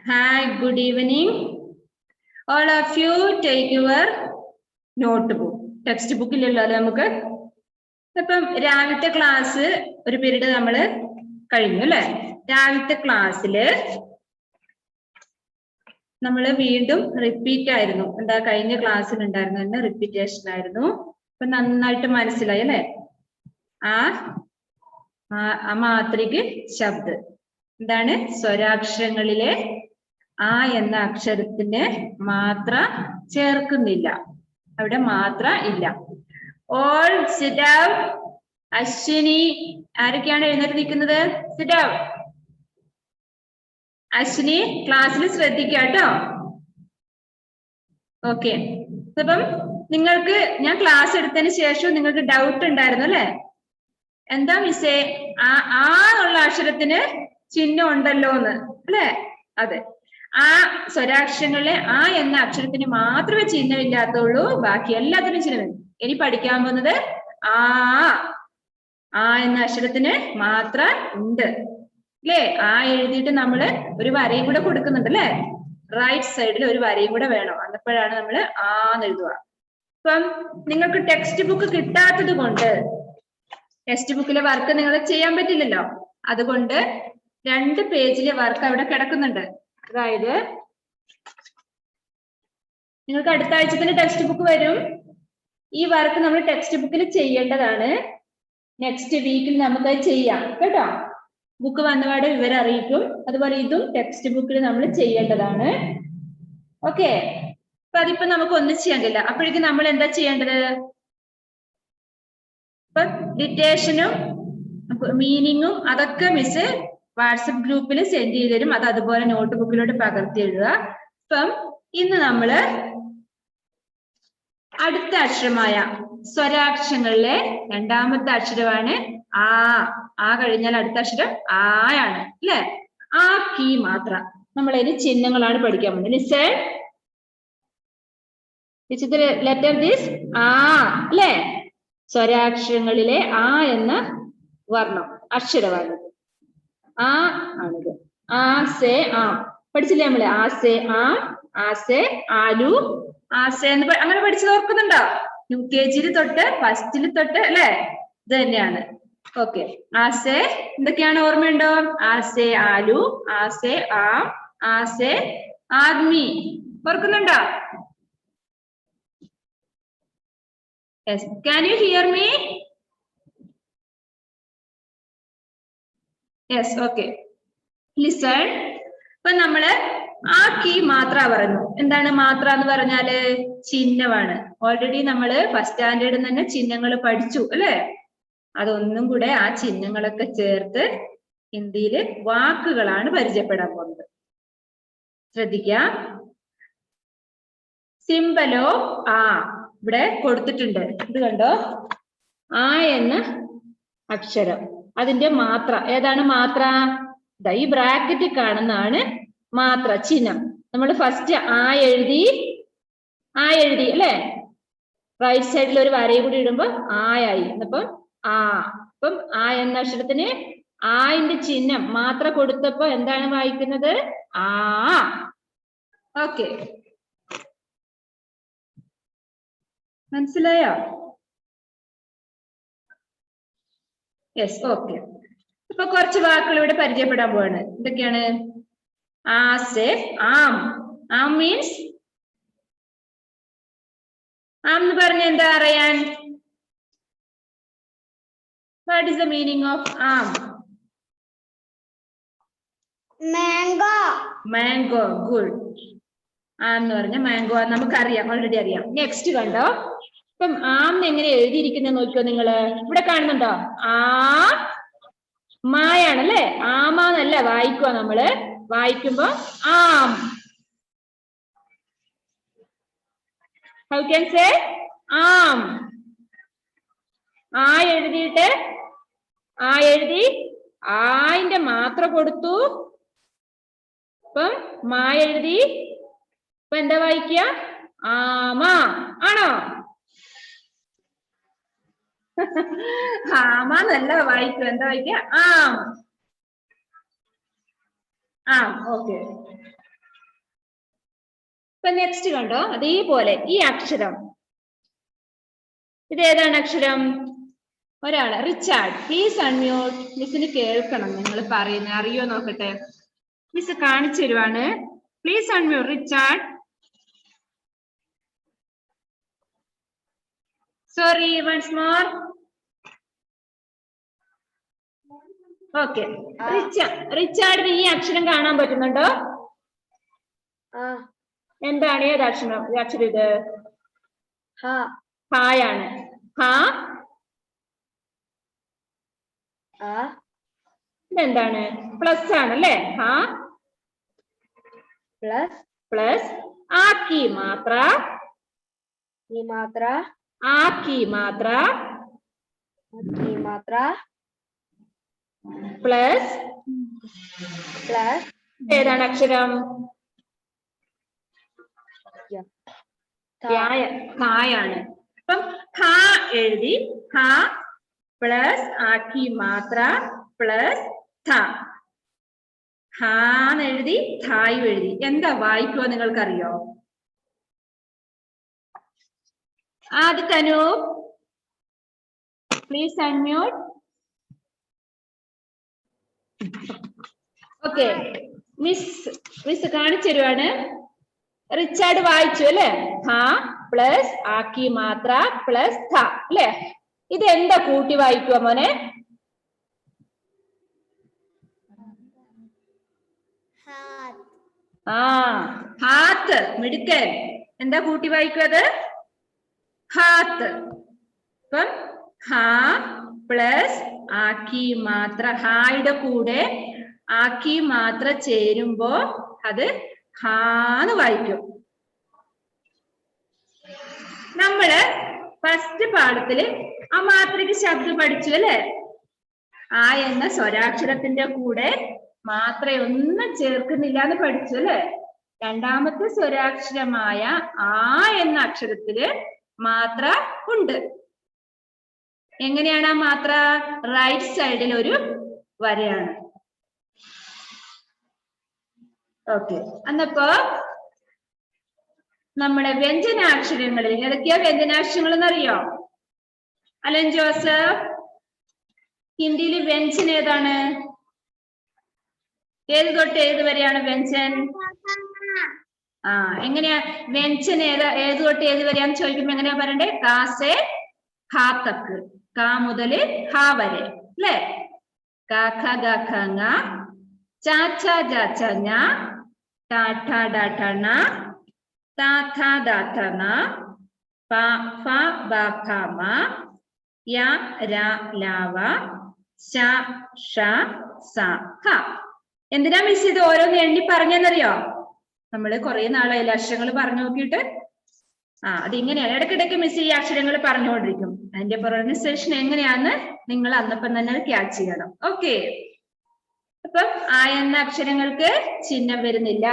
Hi, good evening. All of you take your notebook. Textbook ഇല്ലല്ലോ നമുക്ക്. അപ്പം രാവിലത്തെ ക്ലാസ് ഒരു പീരീഡ് നമ്മൾ കഴിഞ്ഞു അല്ലേ? രാവിലത്തെ ക്ലാസ്സിൽ നമ്മൾ വീണ്ടും റിപ്പീറ്റ് ആയിരുന്നു. എന്താ കഴിഞ്ഞ ക്ലാസ്സിൽ ഉണ്ടായിരുന്നു തന്നെ റിപ്പീറ്റേഷൻ ആയിരുന്നു. അപ്പൊ നന്നായിട്ട് മനസ്സിലായി അല്ലേ? ആ മാത്രിക്ക് ശബ്ദ എന്താണ്? സ്വരാക്ഷരങ്ങളിലെ ആ എന്ന അക്ഷരത്തിന് മാത്ര ചേർക്കുന്നില്ല, അവിടെ മാത്ര ഇല്ല. All sit down. അശ്വിനി ആരൊക്കെയാണ് എഴുന്നേറ്റ് നിൽക്കുന്നത്? Sit down. അശ്വിനി ക്ലാസ്സിൽ ശ്രദ്ധിക്കുക കേട്ടോ. ഓക്കെ, അപ്പം നിങ്ങൾക്ക് ഞാൻ ക്ലാസ് എടുത്തതിന് ശേഷം നിങ്ങൾക്ക് ഡൗട്ട് ഉണ്ടായിരുന്നു അല്ലെ? എന്താ മിസ്സേ ആ ഉള്ള അക്ഷരത്തിന് ചിഹ്നം ഉണ്ടല്ലോ എന്ന് അല്ലെ? അതെ, ആ സ്വരാക്ഷരങ്ങളിലെ ആ എന്ന അക്ഷരത്തിന് മാത്രമേ ചിഹ്നമില്ലാത്തുള്ളൂ, ബാക്കി എല്ലാത്തിനും ചിഹ്നം. ഇനി പഠിക്കാൻ പോകുന്നത് ആ എന്ന അക്ഷരത്തിന് മാത്രം ഉണ്ട് അല്ലേ? ആ എഴുതിയിട്ട് നമ്മള് ഒരു വരയും കൂടെ കൊടുക്കുന്നുണ്ട് അല്ലെ? റൈറ്റ് സൈഡിൽ ഒരു വരയും കൂടെ വേണം, അന്നപ്പോഴാണ് നമ്മൾ ആന്ന് എഴുതുക. അപ്പം നിങ്ങൾക്ക് ടെക്സ്റ്റ് ബുക്ക് കിട്ടാത്തത് കൊണ്ട് ടെക്സ്റ്റ് ബുക്കിലെ വർക്ക് നിങ്ങൾ ചെയ്യാൻ പറ്റില്ലല്ലോ, അതുകൊണ്ട് 2 പേജിലെ വർക്ക് അവിടെ കിടക്കുന്നുണ്ട്. അതായത് നിങ്ങൾക്ക് അടുത്ത ആഴ്ച തന്നെ ടെക്സ്റ്റ് ബുക്ക് വരും. ഈ വർക്ക് നമ്മൾ ടെക്സ്റ്റ് ബുക്കിൽ ചെയ്യേണ്ടതാണ്. നെക്സ്റ്റ് വീക്കിൽ നമുക്ക് ചെയ്യാം കേട്ടോ. ബുക്ക് വന്നപാട് വിവരം അറിയിക്കും. അതുപോലെ ഇതും ടെക്സ്റ്റ് ബുക്കിൽ നമ്മൾ ചെയ്യേണ്ടതാണ്. ഓക്കെ, അപ്പൊ അതിപ്പോ നമുക്ക് ഒന്നും ചെയ്യാൻ കഴിയില്ല. അപ്പോഴേക്കും നമ്മൾ എന്താ ചെയ്യേണ്ടത്? ഇപ്പൊ ഡിറ്റേഷനും മീനിങ്ങും അതൊക്കെ മിസ് വാട്സപ്പ് ഗ്രൂപ്പിൽ സെൻഡ് ചെയ്ത് തരും. അത് അതുപോലെ നോട്ട് ബുക്കിലോട്ട് പകർത്തി എഴുതുക. ഇപ്പം ഇന്ന് നമ്മള് അടുത്ത അക്ഷരമായ സ്വരാക്ഷരങ്ങളിലെ രണ്ടാമത്തെ അക്ഷരമാണ് ആ കഴിഞ്ഞാൽ അടുത്ത അക്ഷരം ആയാണ് അല്ലെ? ആ കീ മാത്രം നമ്മൾ ഇനി ചിഹ്നങ്ങളാണ് പഠിക്കാൻ പോകുന്നത്. Listen, which is the letter this? ആ അല്ലെ? സ്വരാക്ഷരങ്ങളിലെ ആ എന്ന വർണ്ണം അക്ഷരമാണ് ആ ആണിത്. ആ സേ ആം പഠിച്ചില്ലേ നമ്മള്? ആ സേ ആം, ആ സേ ആലു, ആ സേ എന്ന് അങ്ങനെ പഠിച്ചത് ഓർക്കുന്നുണ്ടോ? UKG തൊട്ട് ഫസ്റ്റിൽ തൊട്ട് അല്ലെ? ഇത് തന്നെയാണ്. ഓക്കെ, ആ സേ എന്തൊക്കെയാണ് ഓർമ്മയുണ്ടോ? ആ സേ ആലു, ആ സേ ആം, ആ സേ ആദ്മി ഓർക്കുന്നുണ്ടോ? Yes, can you hear me? Yes, okay. Listen. ഇപ്പൊ നമ്മള് ആ കീ മാത്ര പറഞ്ഞു. എന്താണ് മാത്ര എന്ന് പറഞ്ഞാല്? ചിഹ്നമാണ്. ഓൾറെഡി നമ്മള് ഫസ്റ്റ് സ്റ്റാൻഡേർഡിൽ തന്നെ ചിഹ്നങ്ങൾ പഠിച്ചു അല്ലെ? അതൊന്നും കൂടെ ആ ചിഹ്നങ്ങളൊക്കെ ചേർത്ത് ഹിന്ദിയില് വാക്കുകളാണ് പരിചയപ്പെടാൻ പോകുന്നത്. ശ്രദ്ധിക്കാം. സിംബലോ ആ ഇവിടെ കൊടുത്തിട്ടുണ്ട്. ഇത് കണ്ടോ? ആ എന്ന അക്ഷരം, അതിന്റെ മാത്ര ഏതാണ്? മാത്ര ഈ ബ്രാക്കറ്റ് കാണുന്നതാണ് മാത്ര, ചിഹ്നം. നമ്മൾ ഫസ്റ്റ് ആ എഴുതി അല്ലെ? റൈറ്റ് സൈഡിൽ ഒരു വരയും കൂടി ഇടുമ്പോ ആയി. അപ്പം അപ്പം ആ എന്ന അക്ഷരത്തിന് ആയിന്റെ ചിഹ്നം മാത്ര കൊടുത്തപ്പോ എന്താണ് വായിക്കുന്നത്? ആ. ഓക്കെ, മനസ്സിലായോ? Yes, okay. ഇപ്പൊ കുറച്ച് വാക്കുകൾ ഇവിടെ പരിചയപ്പെടാൻ പോവാണ്. എന്തൊക്കെയാണ്? ആസെ ആം. ആം മീൻസ് ആം എന്ന് പറഞ്ഞ എന്താ അറിയാൻ? What is the meaning of aam? Mango. Mango, good. ആം എന്ന് പറഞ്ഞ മാംഗോ നമുക്കറിയാം, ഓൾറെഡി അറിയാം. നെക്സ്റ്റ് കണ്ടോ? ഇപ്പം ആം എങ്ങനെ എഴുതിയിരിക്കുന്നത് നോക്കിയോ നിങ്ങള്? ഇവിടെ കാണുന്നുണ്ടോ? ആ മായാണല്ലേ? ആമാന്നല്ല വായിക്കുക നമ്മള്. വായിക്കുമ്പോ ആം. How can say? ആം. ആ എഴുതിയിട്ട് ആ എഴുതി ആയിന്റെ മാത്ര കൊടുത്തു. ഇപ്പം മാ എഴുതി ഇപ്പൊ എന്താ വായിക്കുക? ആമ ആണോ? ആമാന്നല്ല വായിക്കുക. എന്താ വായിക്കുക? ആം. ഓക്കെ. ഇപ്പൊ നെക്സ്റ്റ് കണ്ടോ, അതേപോലെ ഈ അക്ഷരം ഇത് ഏതാണ് അക്ഷരം? ഒരാള് റിച്ചാർഡ്, പ്ലീസ് അൺമ്യൂട്ട്. മിസ്സിന് കേൾക്കണം നിങ്ങൾ പറയുന്നത്, അറിയോ നോക്കട്ടെ. മിസ് കാണിച്ചു തരുവാണ്. Please unmute Richard. Sorry, once more. Okay, റിച്ചാർഡിന് ഈ അക്ഷരം കാണാൻ പറ്റുന്നുണ്ടോ? എന്താണ് ഏത് അക്ഷരം? അക്ഷരം ഇത് ഹായാണ്. ഹാ ഇതെന്താണ്? പ്ലസ് ആണ് അല്ലേ? ഹാ പ്ലസ് ആക്കി മാത്ര, ആക്കി മാത്ര പ്ലസ് ഏതാണ് അക്ഷരം? ഹായാണ്. അപ്പം ഹാ എഴുതി, ഹാ പ്ലസ് ആക്കി മാത്ര പ്ലസ് ഥ. ഹാന്ന് എഴുതി, ഥായും എഴുതി. എന്താ വായിക്കുവോ നിങ്ങൾക്കറിയോ? ആദ്യ Anu please unmute. Okay, miss കാണിച്ചു തരുവാണ്. റിച്ചാർഡ് വായിച്ചു അല്ലെ? ഹാ പ്ലസ് ആക്കി മാത്ര പ്ലസ് ഥ അല്ലെ? ഇത് എന്താ കൂട്ടി വായിക്കുക മോനെ? ഹാത്ത്. മിടുക്കൻ. എന്താ കൂട്ടി വായിക്കുന്നത്? ഹാത്ത്. അപ്പം ഹാ പ്ലസ് ആക്കി മാത്ര, ഹായുടെ കൂടെ ആക്കി മാത്ര ചേരുമ്പോ അത് ഹാന്ന് വായിക്കും. നമ്മള് ഫസ്റ്റ് പാഠത്തില് ആ മാത്രയ്ക്ക് ശബ്ദം പഠിച്ചു അല്ലെ? ആ എന്ന സ്വരാക്ഷരത്തിന്റെ കൂടെ മാത്രയൊന്നും ചേർക്കുന്നില്ല എന്ന് പഠിച്ചു അല്ലെ? രണ്ടാമത്തെ സ്വരാക്ഷരമായ ആ എന്ന അക്ഷരത്തില് മാത്ര ഉണ്ട്. എങ്ങനെയാണ് ആ മാത്ര? റൈറ്റ് സൈഡിൽ ഒരു വരയാണ്. ഓക്കെ, അന്നപ്പോ നമ്മുടെ വ്യഞ്ജനാക്ഷരങ്ങളിൽ ഏതൊക്കെയാ വ്യഞ്ജനാക്ഷരങ്ങൾ എന്നറിയോ? അലൻ ജോസഫ്, ഹിന്ദിയിൽ വ്യഞ്ജൻ ഏതാണ്? ഏത് തൊട്ട് ഏത് വരെയാണ് വ്യഞ്ജൻ? എങ്ങനെയാ വ്യഞ്ജൻ? ഏത് തൊട്ട് ഏത് വരെയാന്ന് ചോദിക്കുമ്പോ എങ്ങനെയാ പറയണ്ടേ? കാ സെ ഖാ തക്ക്, കാ മുതല് ഹാ വരെ അല്ലേ? കാ ഖ ഗ ഘ ങ, ച ഛ ജ ഛ ഞ, ട ഠ ഡ ഠ ണ, ത ഥ ദ ഥ ന, പ ഫ ബ ഭ മ, യ ര ല വ, ശ ഷ സ ഹ. എന്തിനാ മിസ് ഇത് ഓരോന്ന് എണ്ണി പറഞ്ഞെന്നറിയോ? നമ്മള് കുറെ നാളായില്ല അക്ഷരങ്ങൾ പറഞ്ഞു നോക്കിയിട്ട്. അതിങ്ങനെയാണ്. ഇടയ്ക്കിടയ്ക്ക് മിസ് ഈ അക്ഷരങ്ങൾ പറഞ്ഞുകൊണ്ടിരിക്കും. അതിന്റെ പ്രൊനൗൺസിയേഷൻ എങ്ങനെയാന്ന് നിങ്ങൾ അന്നപ്പം തന്നെ ക്യാച്ച് ചെയ്യണം. ഓക്കെ, അപ്പം ആ എന്ന അക്ഷരങ്ങൾക്ക് ചിഹ്നം വരുന്നില്ല.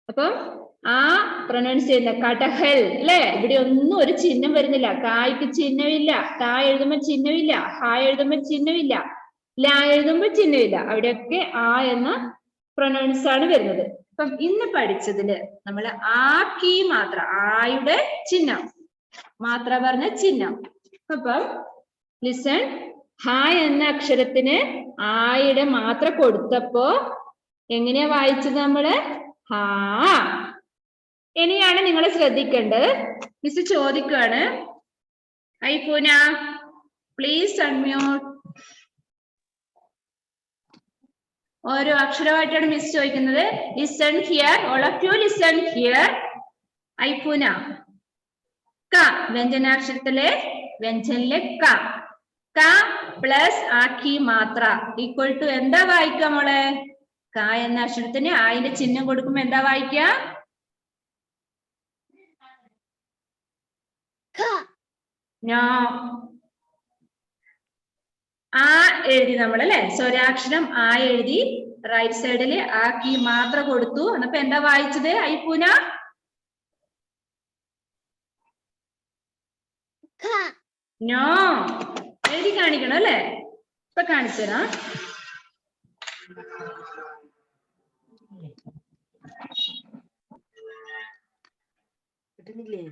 അപ്പം ആ പ്രൊനൗൺസ് ചെയ്യുന്ന കടഹൽ അല്ലെ? ഇവിടെ ഒന്നും ഒരു ചിഹ്നം വരുന്നില്ല. കായ്ക്ക് ചിഹ്നമില്ല, താ എഴുതുമ്പോ ചിഹ്നമില്ല, ഹാ എഴുതുമ്പോ ചിഹ്നമില്ല, ലാ എഴുതുമ്പോ ചിഹ്നമില്ല. അവിടെയൊക്കെ ആ എന്ന പ്രൊനൗൺസ് ആണ് വരുന്നത്. അപ്പം ഇന്ന് പഠിച്ചതില് നമ്മൾ ആക്കി മാത്ര, ആയുടെ ചിഹ്നം, മാത്ര പറഞ്ഞ ചിഹ്നം. അപ്പം ലിസൺ, ഹ എന്ന അക്ഷരത്തിന് ആയുടെ മാത്ര കൊടുത്തപ്പോ എങ്ങനെയാ വായിച്ചത് നമ്മള്? ഹാ. ഇനിയാണ് നിങ്ങൾ ശ്രദ്ധിക്കേണ്ടത്. മിസ് ചോദിക്കുകയാണ്. ഐ പൂന, പ്ലീസ് അൺമ്യൂട്ട്. ഓരോ അക്ഷരമായിട്ടാണ് മിസ് ചോദിക്കുന്നത്. Listen here, all of you listen here. ഐ പൂന, ക വ്യഞ്ജനാക്ഷരത്തിലെ വ്യഞ്ജനിലെ ക, ക പ്ലസ് ആക്കി മാത്ര ഈക്വൽ ടു എന്താ വായിക്കുക മോളെ? ക എന്ന അക്ഷരത്തിന് ആയിന്റെ ചിഹ്നം കൊടുക്കുമ്പോ എന്താ വായിക്കുക? നോ. ആ എഴുതി നമ്മൾ അല്ലെ? സ്വരാക്ഷരം ആ എഴുതി റൈറ്റ് സൈഡില് ആക്കി മാത്ര കൊടുത്തു. എന്നപ്പോ എന്താ വായിച്ചത് ഐപൂന? നോ. എഴുതി കാണിക്കണം അല്ലെ? ഇപ്പൊ കാണിച്ചു തരാം. കിട്ടുന്നില്ലേ?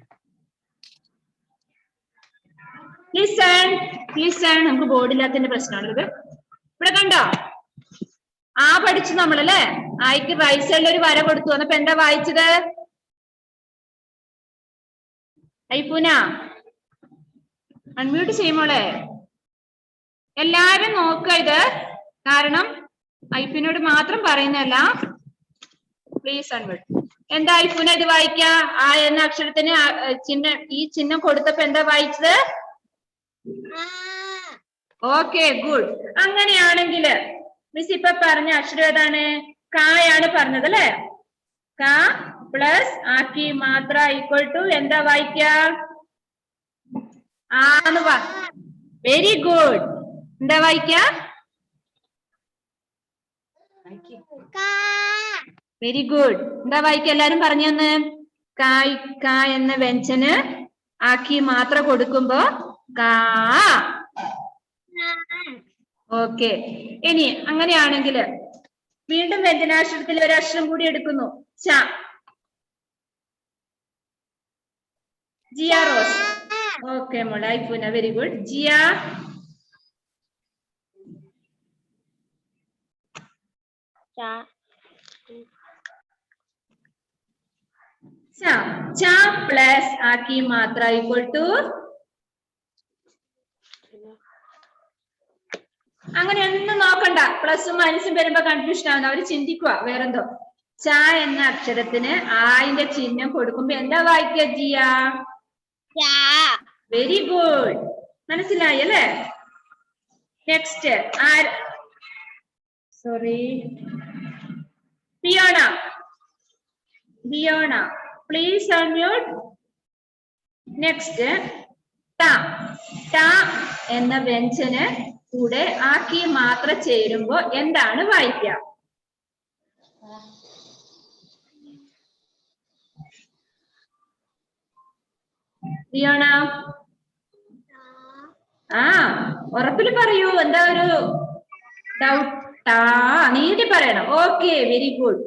ലിസൺ നമുക്ക് ബോർഡില്ലാത്തതിന്റെ പ്രശ്നമാണത്. ഇവിടെ കണ്ടോ? ആ പഠിച്ചു നമ്മളല്ലേ? ആയിക്ക് റൈറ്റ് സൈഡിൽ ഒരു വര കൊടുത്തു. അന്നപ്പോ എന്താ വായിച്ചത്? ഐപൂന അൺമ്യൂട്ട് ചെയ്യുമോളെ. എല്ലാരും നോക്കുക ഇത്, കാരണം ഐപൂനോട് മാത്രം പറയുന്നതല്ല. Please unmute. എന്താ ഐപൂന ഇത് വായിക്ക? ആ എന്ന അക്ഷരത്തിന് ഈ ചിഹ്നം കൊടുത്തപ്പോ എന്താ വായിച്ചത്? Okay, good. അങ്ങനെയാണെങ്കിൽ മിസ് ഇപ്പൊ പറഞ്ഞ അക്ഷരം ഏതാണ്? കായാണ് പറഞ്ഞത് അല്ലെ? ക പ്ലസ് ആക്കി മാത്ര ഈക്വൽ ടു എന്താ വായിക്ക? ആന്ന് വെരി ഗുഡ്. എന്താ വായിക്ക? Very good. എന്താ വായിക്ക? എല്ലാരും പറഞ്ഞു തന്ന്. ക എന്ന വ്യഞ്ജന് ആക്കി മാത്ര കൊടുക്കുമ്പോ കാ. ഓക്കെ. ഇനി അങ്ങനെയാണെങ്കിൽ വീണ്ടും വ്യഞ്ജനാക്ഷരത്തിൽ ഒരു അക്ഷരം കൂടി എടുക്കുന്നു. ച. ജിയ റോസ്. ഓക്കെ മോളെ ഐപൂന, വെരി ഗുഡ്. ജിയ. ച പ്ലസ് ആക്കി മാത്ര ഈക്വൽ ടു. അങ്ങനെ ഒന്നും നോക്കണ്ട. പ്ലസും മൈനസും വരുമ്പോ കൺഫ്യൂഷൻ ആവുന്ന അവര് ചിന്തിക്കുക വേറെന്തോ. ച എന്ന അക്ഷരത്തിന് ആയിന്റെ ചിഹ്നം കൊടുക്കുമ്പോ എന്താ വായിക്കുക ജിയ? Very good. മനസ്സിലായി അല്ലേ? Next sorry, Fiona please unmute. Next ട എന്ന വ്യഞ്ജന് കൂടെ ആക്കി മാത്ര ചേരുമ്പോ എന്താണ് വായിക്കുക? ഫിയോണ ഉറപ്പിൽ പറയൂ. എന്താ ഒരു ഡൗട്ടാ? നീട്ടി പറയണം. Okay, very good.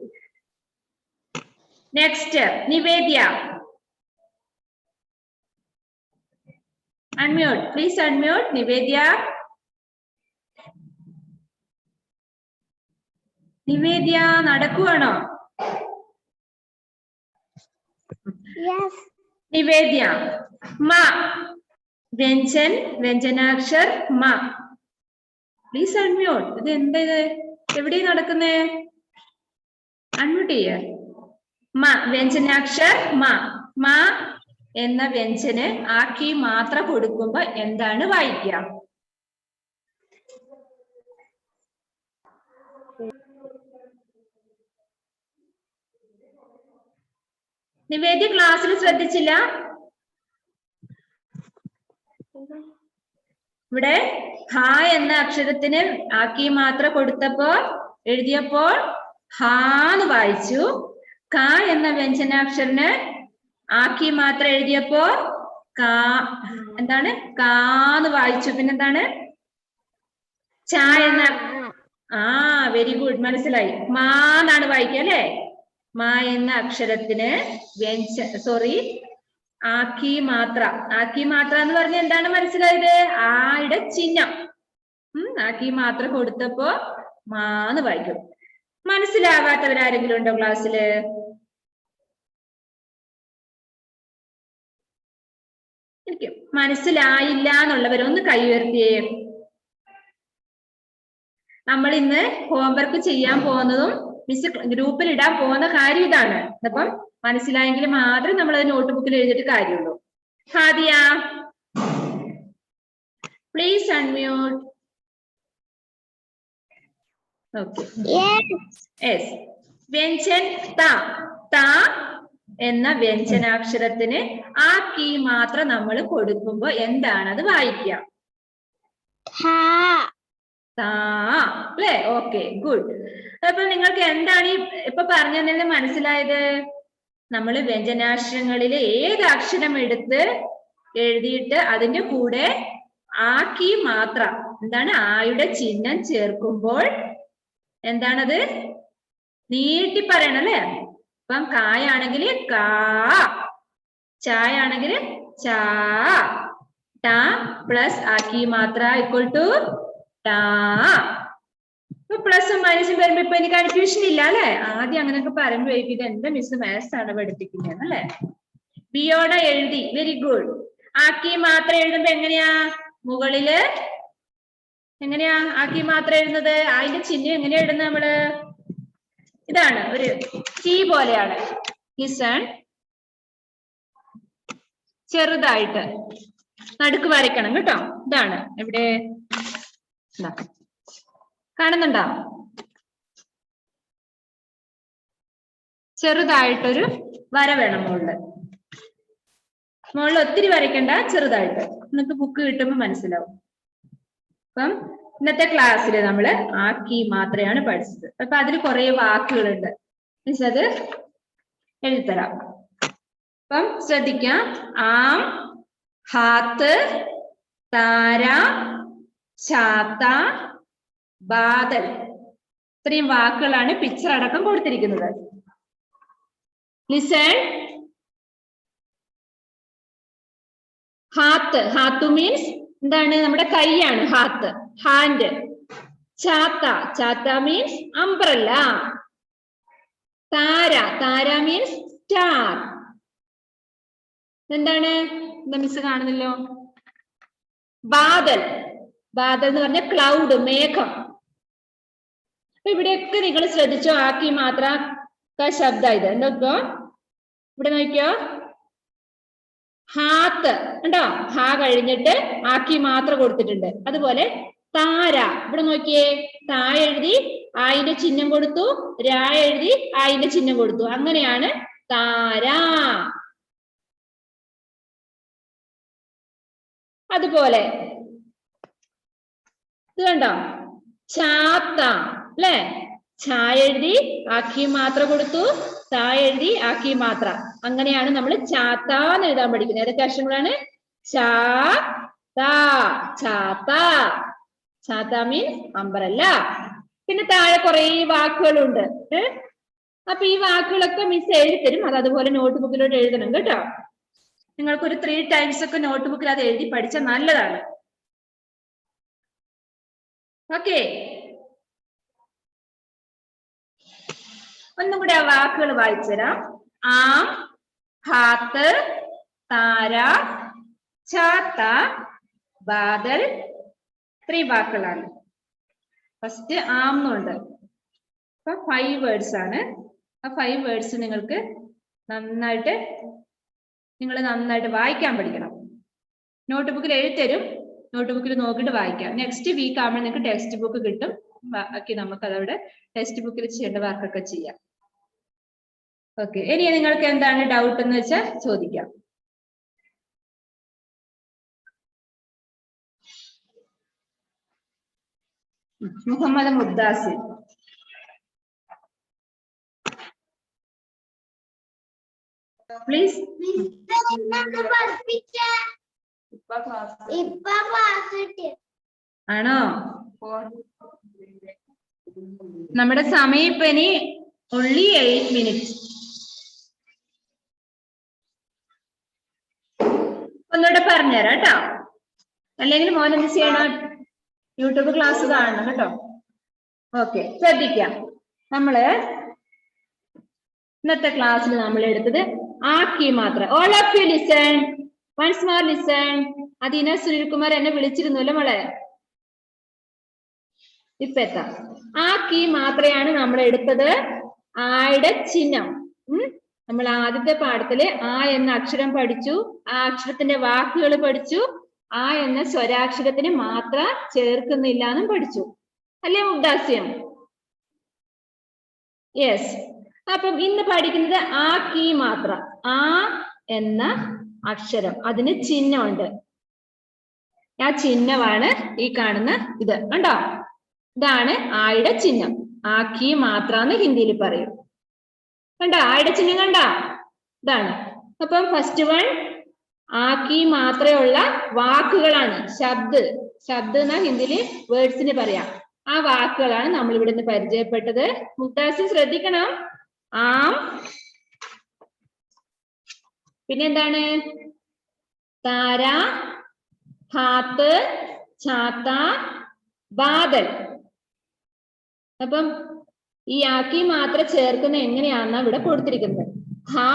Next Nivedya. Unmute, please unmute. Nivedya. Nivedya നടക്കുവാണോ? നിവേദ്യ. മ വ്യഞ്ജനാക്ഷർ മ. Please unmute. ഇത് എന്താ ഇത്? എവിടെ നടക്കുന്നേ? അൺമ്യൂട്ട് ചെയ്യ. മ വ്യഞ്ജനാക്ഷർ മ എന്ന വ്യഞ്ജന് ആക്കി മാത്ര കൊടുക്കുമ്പോ എന്താണ് വായിക്കുക? നിവേദ്യ ക്ലാസ്സിൽ ശ്രദ്ധിച്ചില്ല? ഇവിടെ ഹ എന്ന അക്ഷരത്തിന് ആക്കി മാത്ര കൊടുത്തപ്പോ എഴുതിയപ്പോൾ ഹാന്ന് വായിച്ചു. ക എന്ന വ്യഞ്ജനാക്ഷരന് ആക്കി മാത്ര എഴുതിയപ്പോ എന്താണ്? കാന്ന് വായിച്ചു. പിന്നെന്താണ്? ച എന്ന വെരി ഗുഡ്, മനസ്സിലായി. മാന്നാണ് വായിക്കുക അല്ലെ? മ എന്ന അക്ഷരത്തിന് ആക്കി മാത്ര എന്ന് പറഞ്ഞ എന്താണ് മനസ്സിലായത്? ആയുടെ ചിഹ്നം. ആക്കി മാത്ര കൊടുത്തപ്പോ മാന്ന് വായിക്കും. മനസ്സിലാവാത്തവരാരെങ്കിലും ഉണ്ടോ ക്ലാസ്സില്? എനിക്ക് മനസ്സിലായില്ല എന്നുള്ളവരൊന്ന് കൈ ഉയർത്തിയേ. നമ്മൾ ഇന്ന് ഹോംവർക്ക് ചെയ്യാൻ പോകുന്നതും മിസ് ഗ്രൂപ്പിൽ ഇടാൻ പോകുന്ന കാര്യം ഇതാണ്. അപ്പം മനസ്സിലായെങ്കിൽ മാത്രമേ നമ്മൾ അത് നോട്ട്ബുക്കിൽ എഴുതിയിട്ട് കാര്യമുള്ളൂ. Hadiya please unmute. Okay, yes. വ്യഞ്ജൻ ത എന്ന വ്യഞ്ജനാക്ഷരത്തിന് ആക്കി മാത്രം നമ്മൾ കൊടുക്കുമ്പോ എന്താണ് അത് വായിക്കുക? അല്ലേ? Okay, good. അപ്പൊ നിങ്ങൾക്ക് എന്താണ് ഇപ്പൊ പറഞ്ഞതിൽ മനസ്സിലായത്? നമ്മൾ വ്യഞ്ജനാക്ഷരങ്ങളിലെ ഏത് അക്ഷരം എടുത്ത് എഴുതിയിട്ട് അതിന്റെ കൂടെ ആക്കി മാത്ര എന്താണ് ആയുടെ ചിഹ്നം ചേർക്കുമ്പോൾ എന്താണത്? നീട്ടി പറയണം അല്ലെ? ഇപ്പം കായാണെങ്കിൽ കാ, ചായ ആണെങ്കിൽ ചാ. ട പ്ലസ് ആക്കി മാത്ര ഈക്വൽ ടു ടാ. പ്ലസും മൈനസും വരുമ്പോ ഇപ്പൊ എനിക്ക് കൺഫ്യൂഷൻ ഇല്ല അല്ലെ? ആദ്യം അങ്ങനെയൊക്കെ പറയുമ്പോ ഇത് എന്റെ മിസ് മാത്സ് ആണ് പഠിപ്പിക്കുന്നത് അല്ലെ? ബിയോടെ എഴുതി, വെരി ഗുഡ്. ആക്കി മാത്രം എഴുതുമ്പോ എങ്ങനെയാ? മുകളില് എങ്ങനെയാ ആക്കി മാത്രം എഴുതുന്നത്? അതിന്റെ ചിഹ്നം എങ്ങനെയാ ഇടുന്നത് നമ്മള്? ഇതാണ്, ഒരു ടി പോലെയാണ്. ലിസൺ, ചെറുതായിട്ട് നടുക്ക് വരയ്ക്കണം കേട്ടോ. ഇതാണ് എവിടെ കാണുന്നുണ്ടോ? ചെറുതായിട്ടൊരു വര വേണം മുകളില്. മുകളിൽ ഒത്തിരി വരയ്ക്കണ്ട, ചെറുതായിട്ട്. നിങ്ങൾക്ക് ബുക്ക് കിട്ടുമ്പോ മനസ്സിലാവും. അപ്പം ഇന്നത്തെ ക്ലാസ്സിൽ നമ്മള് ആക്കി മാത്രയാണ് പഠിച്ചത്. അപ്പൊ അതിൽ കുറെ വാക്കുകളുണ്ട്. മീൻസ് അത് എഴുതിത്തരാം. അപ്പം ശ്രദ്ധിക്കാം. ആം, ഹാത്ത്, താര, ചാത്ത, ബാദൽ, ഇത്രയും വാക്കുകളാണ് പിക്ചർ അടക്കം കൊടുത്തിരിക്കുന്നത്. ലിസൺ. ഹാത്ത്, ഹാത്തു മീൻസ് എന്താണ്? നമ്മുടെ കൈയാണ് ഹാത്ത്, ഹാൻഡ്. ചാത്ത, ചാത്ത മീൻസ് അംബ്രല്ല. താര, താര മീൻസ് സ്റ്റാർ. എന്താണ്? എന്താ മിസ് കാണുന്നല്ലോ? ബാദൽ, ബാദൽ എന്ന് പറഞ്ഞ ക്ലൗഡ്, മേഘം. അപ്പൊ ഇവിടെയൊക്കെ നിങ്ങൾ ശ്രദ്ധിച്ചോ? ആക്കി മാത്ര ശബ്ദം ഇത് എന്തൊക്കെയോ ഇവിടെ നോക്കിയോ? ഹാത്ത് ഉണ്ടോ? ഹാ കഴിഞ്ഞിട്ട് ആക്കി മാത്രം കൊടുത്തിട്ടുണ്ട്. അതുപോലെ താര, ഇവിടെ നോക്കിയേ, താ എഴുതി ആയിന്റെ ചിഹ്നം കൊടുത്തു, രാ എഴുതി ആയിന്റെ ചിഹ്നം കൊടുത്തു. അങ്ങനെയാണ് താര. അതുപോലെ ഇത് കണ്ടോ? ചാത്ത അല്ലെ? ഛാ എഴുതി ആക്കി മാത്ര കൊടുത്തു, താ എഴുതി ആക്കി മാത്ര. അങ്ങനെയാണ് നമ്മൾ ചാത്ത എന്ന് എഴുതാൻ പഠിക്കുന്നത്. ഏതൊക്കെ അക്ഷരങ്ങളാണ്? ചാ, താ, ചാത്ത. ചാത്ത മീൻസ് അംബ്രല്ല. പിന്നെ താഴെ കുറെ വാക്കുകളുണ്ട്. അപ്പൊ ഈ വാക്കുകളൊക്കെ മിസ് എഴുതി തരും. അത് അതുപോലെ നോട്ട് ബുക്കിലോട്ട് എഴുതണം കേട്ടോ. നിങ്ങൾക്ക് ഒരു 3 times ഒക്കെ നോട്ട് ബുക്കിൽ അത് എഴുതി പഠിച്ചാൽ നല്ലതാണ്. ഓക്കെ, ഒന്നും കൂടി ആ വാക്കുകൾ വായിച്ചുതരാം. ആം, ഹാത്ത്, താര, ചാത്ത, ബാദൽ, 3 വാക്കുകളാണ്. ഫസ്റ്റ് ആം എന്നുണ്ട്. അപ്പൊ 5 വേർഡ്സ് ആണ്. ആ 5 വേർഡ്സ് നിങ്ങൾക്ക് നന്നായിട്ട് വായിക്കാൻ പഠിക്കണം. നോട്ട് ബുക്കിൽ എഴുതരും. നോട്ട് ബുക്കിൽ നോക്കിയിട്ട് വായിക്കാം. നെക്സ്റ്റ് വീക്ക് ആകുമ്പോൾ നിങ്ങൾക്ക് ടെക്സ്റ്റ് ബുക്ക് കിട്ടും. ബാക്കി നമുക്ക് അതവിടെ ടെക്സ്റ്റ് ബുക്കിൽ ചെയ്യേണ്ട വർക്കൊക്കെ ചെയ്യാം. ഓക്കെ, ഇനി നിങ്ങൾക്ക് എന്താണ് ഡൗട്ട് എന്ന് വെച്ചാൽ ചോദിക്കാം. മുഹമ്മദ് മുദ്ദാസിർ, പ്ലീസ്. ആണോ? നമ്മുടെ സമയം ഇപ്പൊ ഇനി only 8 minutes. ഒന്നുകൂടെ പറഞ്ഞുതരാം കേട്ടോ. അല്ലെങ്കിൽ മോൻ എന്ത് ചെയ്യണം? യൂട്യൂബ് ക്ലാസ് കാണണം കേട്ടോ. ഓക്കെ, ശ്രദ്ധിക്കാം. നമ്മള് ഇന്നത്തെ ക്ലാസ്സിൽ നമ്മൾ എടുത്തത് ആക്കി മാത്ര. All of you listen, once more listen. Adeena Sunilkumar എന്നെ വിളിച്ചിരുന്നല്ലോ മോളെ. ഇപ്പൊ എത്താം. ആക്കി മാത്രയാണ് നമ്മൾ എടുത്തത്. ആയുടെ ചിഹ്നം. നമ്മൾ ആദ്യത്തെ പാഠത്തില് ആ എന്ന അക്ഷരം പഠിച്ചു. ആ അക്ഷരത്തിന്റെ വാക്കുകൾ പഠിച്ചു. ആ എന്ന സ്വരാക്ഷരത്തിന് മാത്ര ചേർക്കുന്നില്ല എന്നും പഠിച്ചു അല്ലേ മുദ്ദാസ്യം? യെസ്. അപ്പം ഇന്ന് പഠിക്കുന്നത് ആക്കി മാത്ര. ആ എന്ന അക്ഷരം, അതിന് ചിഹ്നമുണ്ട്. ആ ചിഹ്നമാണ് ഈ കാണുന്ന ഇത്. കണ്ടോ? ഇതാണ് ആയുടെ ചിഹ്നം. ആക്കി മാത്ര എന്ന് ഹിന്ദിയിൽ പറയും. കണ്ടോ ആയുടെ ചിഹ്നം? കണ്ടോ? ഇതാണ്. അപ്പം ഫസ്റ്റ് വൺ ആക്കി മാത്രമുള്ള വാക്കുകളാണ്. ശബ്ദ് എന്നാ ഹിന്ദിയില് വേർഡ്സിന് പറയാം. ആ വാക്കുകളാണ് നമ്മൾ ഇവിടെ നിന്ന് പരിചയപ്പെട്ടത്. മുദ്ദാസിം ശ്രദ്ധിക്കണം. ആം, പിന്നെ എന്താണ്? താര, ഹാത്ത്, ഛാത്ത, ബാദൽ. അപ്പം ഈ ആക്കി മാത്ര ചേർക്കുന്ന എങ്ങനെയാണെന്നാ ഇവിടെ കൊടുത്തിരിക്കുന്നത്. ഹ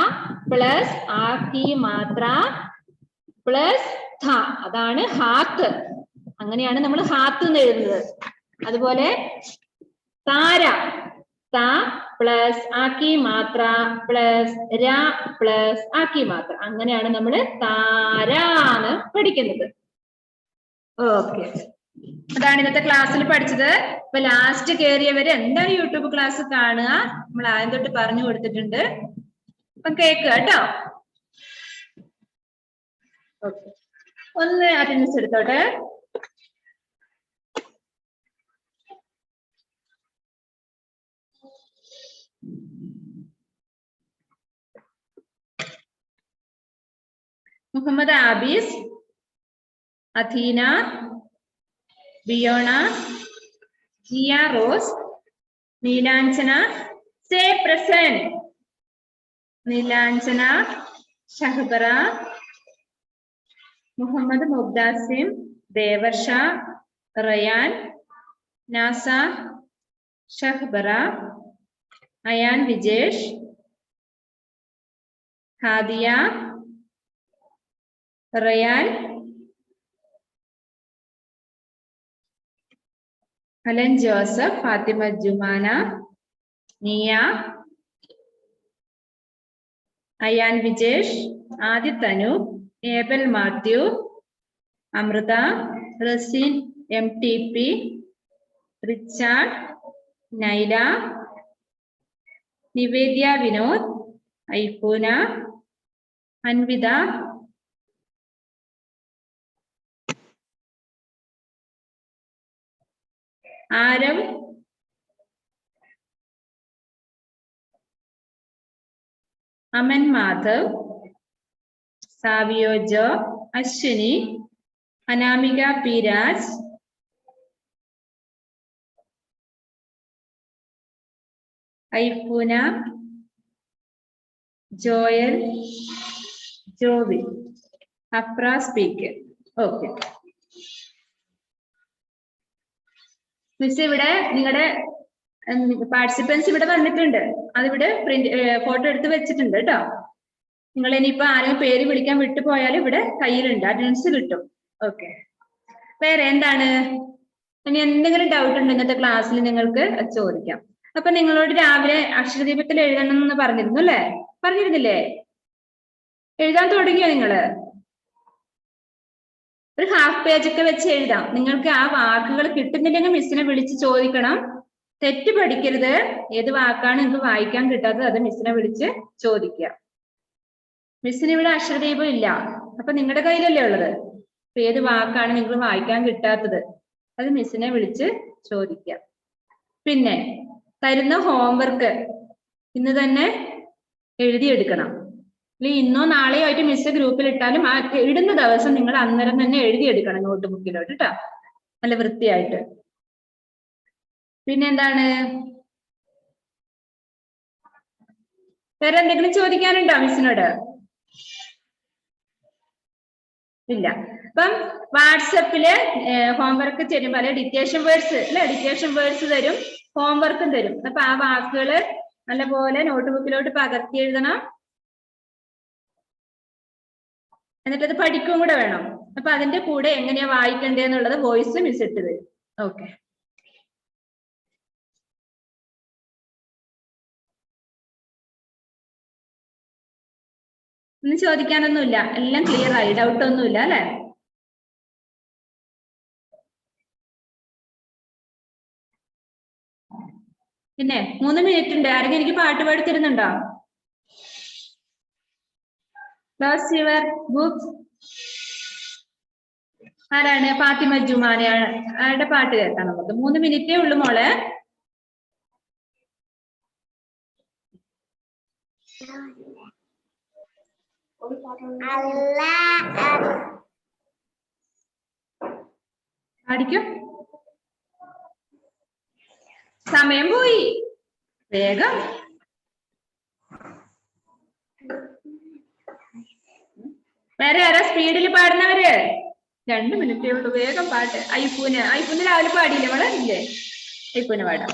പ്ലസ് ആക്കി മാത്ര പ്ലസ് ഥ, അതാണ് ഹാത്ത്. അങ്ങനെയാണ് നമ്മൾ ഹാത്ത് എന്ന് എഴുതുന്നത്. അതുപോലെ താര, ത പ്ലസ് ആക്കി മാത്ര പ്ലസ് ര പ്ലസ് ആക്കി മാത്ര, അങ്ങനെയാണ് നമ്മൾ താര എന്ന് പഠിക്കുന്നത്. ഓക്കെ, അതാണ് ഇന്നത്തെ ക്ലാസ്സിൽ പഠിച്ചത്. ഇപ്പൊ ലാസ്റ്റ് കയറിയവര് എന്താണ് യൂട്യൂബ് ക്ലാസ് കാണുക, നമ്മൾ ആദ്യം തൊട്ട് പറഞ്ഞു കൊടുത്തിട്ടുണ്ട്. അപ്പൊ കേൾക്കുക കേട്ടോ. ഓക്കെ, ഒന്ന് അറ്റൻഡൻസ് എടുത്തോട്ടെ. Muhammad Abees, Athina, Biona, Jiya Rose, Neelanjana, say present. Neelanjana, Shahabara, Muhammad Mubdasim, Devarsha, Rayan, Naza, Shahabara, Ayan Vijesh, Hadiya, Rayan, Alan Joseph, Fathima Jumana, Niya, Ayan Vijesh, Adith Anoop, Abel Mathew, Amritha, Raseen MTP, Richard, Naila, Nivedya Vinod, Aifoona, Anvitha, Aarav, Aman Madhav, Savio Jo, Ashwini, Anamika P Raj, Aifoona, Joel, Jovi, Afra speaker. Okay miss, ഇവിടെ നിങ്ങളുടെ പാർട്ടിസിപ്പൻസ് ഇവിടെ വന്നിട്ടുണ്ട്. അതിവിടെ പ്രിന്റ് ഫോട്ടോ എടുത്ത് വെച്ചിട്ടുണ്ട് കേട്ടോ. നിങ്ങൾ ഇനിയിപ്പോ ആരെങ്കിലും പേര് വിളിക്കാൻ വിട്ടുപോയാലും ഇവിടെ കയ്യിലുണ്ട്, അറ്റൻഡൻസ് കിട്ടും. ഓക്കെ, വേറെ എന്താണ്? ഇനി എന്തെങ്കിലും ഡൗട്ട് ഉണ്ട് ഇന്നത്തെ ക്ലാസ്സിൽ നിങ്ങൾക്ക് ചോദിക്കാം. അപ്പൊ നിങ്ങളോട് രാവിലെ അക്ഷരദീപത്തിൽ എഴുതണം എന്ന് പറഞ്ഞിരുന്നു അല്ലേ? പറഞ്ഞിരുന്നില്ലേ? എഴുതാൻ തുടങ്ങിയോ നിങ്ങള്? ഒരു ഹാഫ് പേജ് ഒക്കെ വെച്ച് എഴുതാം. നിങ്ങൾക്ക് ആ വാക്കുകൾ കിട്ടുന്നില്ലെങ്കിൽ മിസ്സിനെ വിളിച്ച് ചോദിക്കണം. തെറ്റ് പഠിക്കരുത്. ഏത് വാക്കാണ് നിങ്ങൾക്ക് വായിക്കാൻ കിട്ടാത്തത് അത് മിസ്സിനെ വിളിച്ച് ചോദിക്കുക. മിസ്സിന് ഇവിടെ അക്ഷരദീപം ഇല്ല, അപ്പൊ നിങ്ങളുടെ കയ്യിലല്ലേ ഉള്ളത്. അപ്പൊ ഏത് വാക്കാണ് നിങ്ങൾ വായിക്കാൻ കിട്ടാത്തത് അത് മിസ്സിനെ വിളിച്ച് ചോദിക്കുക. പിന്നെ തരുന്ന ഹോംവർക്ക് ഇന്ന് തന്നെ എഴുതിയെടുക്കണം. അല്ലെങ്കിൽ ഇന്നോ നാളെയോ ആയിട്ട് മിസ് ഗ്രൂപ്പിൽ ഇട്ടാലും ആ ഇടുന്ന ദിവസം നിങ്ങൾ അന്നേരം തന്നെ എഴുതിയെടുക്കണം നോട്ട് ബുക്കിലോട്ട് കേട്ടോ, നല്ല വൃത്തിയായിട്ട്. പിന്നെന്താണ്? വേറെ എന്തെങ്കിലും ചോദിക്കാനുണ്ടോ മിസ്സിനോട്? ഇല്ല. അപ്പം വാട്സപ്പില് ഹോംവർക്ക് തരും, പല ഡിക്റ്റേഷൻ വേർഡ്സ് അല്ലെ, ഡിക്റ്റേഷൻ വേർഡ്സ് തരും, ഹോംവർക്കും തരും. അപ്പൊ ആ വാക്കുകള് നല്ലപോലെ നോട്ട് ബുക്കിലോട്ട് പകർത്തി എഴുതണം. എന്നിട്ട് അത് പഠിക്കും കൂടെ വേണം. അപ്പൊ അതിന്റെ കൂടെ എങ്ങനെയാ വായിക്കണ്ടേന്നുള്ളത് വോയിസ് മിസ് ഇട്ട് തരും. ഓക്കെ, ഒന്നും ചോദിക്കാനൊന്നുമില്ല, എല്ലാം ക്ലിയർ ആയി, ഡൗട്ട് ഒന്നുമില്ല അല്ലെ? പിന്നെ 3 മിനിറ്റ് ഉണ്ട്. ആരെങ്കിലും എനിക്ക് പാട്ട് പാടി തരുന്നുണ്ടോ? Close your books. ആരാണ്? ഫാത്തിമ ജുമാനയാണ്. ആരുടെ പാട്ട് കേൾക്കാം നമുക്ക്? 3 മിനിറ്റേ ഉള്ളു മോളെ. പാടിക്കും. സമയം പോയി, വേഗം. വേറെ ആരാ സ്പീഡിൽ പാടുന്നവര്? 2 മിനിറ്റേ ഉള്ളൂ, വേഗം പാട്ട്. ഐപ്പൂന് രാവിലെ പാടിയില്ലേ മോളെ? ഇല്ലേ? ഐപ്പൂന് പാടാം.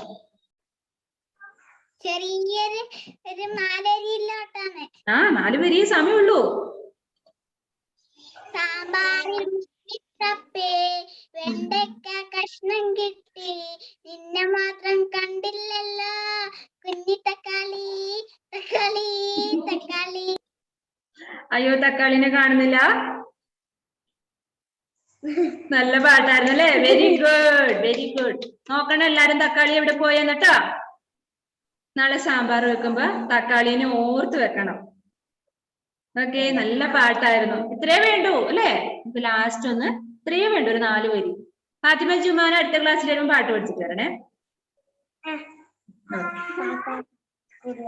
ചെറിയൊരു ഒരു മാലരിയിലോട്ടാണ്. 4 വരി സമയമുള്ളൂ. സാമ്പാറിൽ മുട്ടിട്ടപ്പേ വെണ്ടയ്ക്ക കഷ്ണം കിട്ടി, നിന്നെ മാത്രം കണ്ടില്ലല്ലോ കുഞ്ഞി തക്കാളി തക്കാളി തക്കാളി. അയ്യോ, തക്കാളിനെ കാണുന്നില്ല. നല്ല പാട്ടായിരുന്നു അല്ലേ? Very good, very good. നോക്കണം എല്ലാരും തക്കാളി എവിടെ പോയെന്നിട്ടാ. നാളെ സാമ്പാർ വെക്കുമ്പോ തക്കാളിനെ ഓർത്ത് വെക്കണം. ഓക്കെ, നല്ല പാട്ടായിരുന്നു. ഇത്രേ വേണ്ടൂ അല്ലേ? ഇപ്പൊ ലാസ്റ്റ് ഒന്ന് ഇത്രേ വേണ്ടു, ഒരു 4 വരി. ഫാത്തിമ ജുമാന അടുത്ത ക്ലാസ്സിൽ വരുമ്പോൾ പാട്ട് പഠിച്ചിട്ട് വരണേ.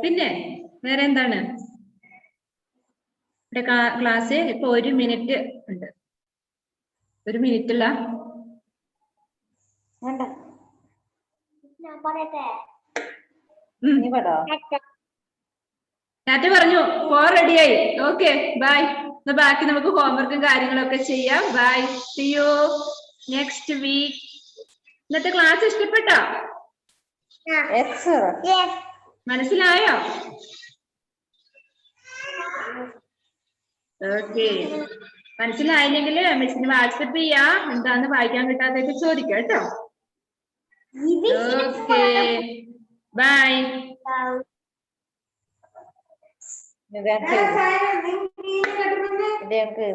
പിന്നെ വേറെ എന്താണ്? ഇവിടെ ക്ലാസ് ഇപ്പൊ 1 മിനിറ്റ് ഉണ്ട്. 1 മിനിറ്റ് അല്ല. ടാറ്റ പറഞ്ഞു, റെഡിയായി. Okay, bye. ബാക്കി നമുക്ക് ഹോംവർക്കും കാര്യങ്ങളൊക്കെ ചെയ്യാം. Bye, see you next week. ഇന്നത്തെ ക്ലാസ് ഇഷ്ടപ്പെട്ടോ? മനസ്സിലായോ? ഓക്കെ, മനസ്സിലായില്ലെങ്കിൽ മിസ്സിന് വാട്സപ്പ് ചെയ്യാം. എന്താന്ന് വായിക്കാൻ കിട്ടാത്തൊക്കെ ചോദിക്കാം കേട്ടോ. Okay, by. ഇതേക്ക്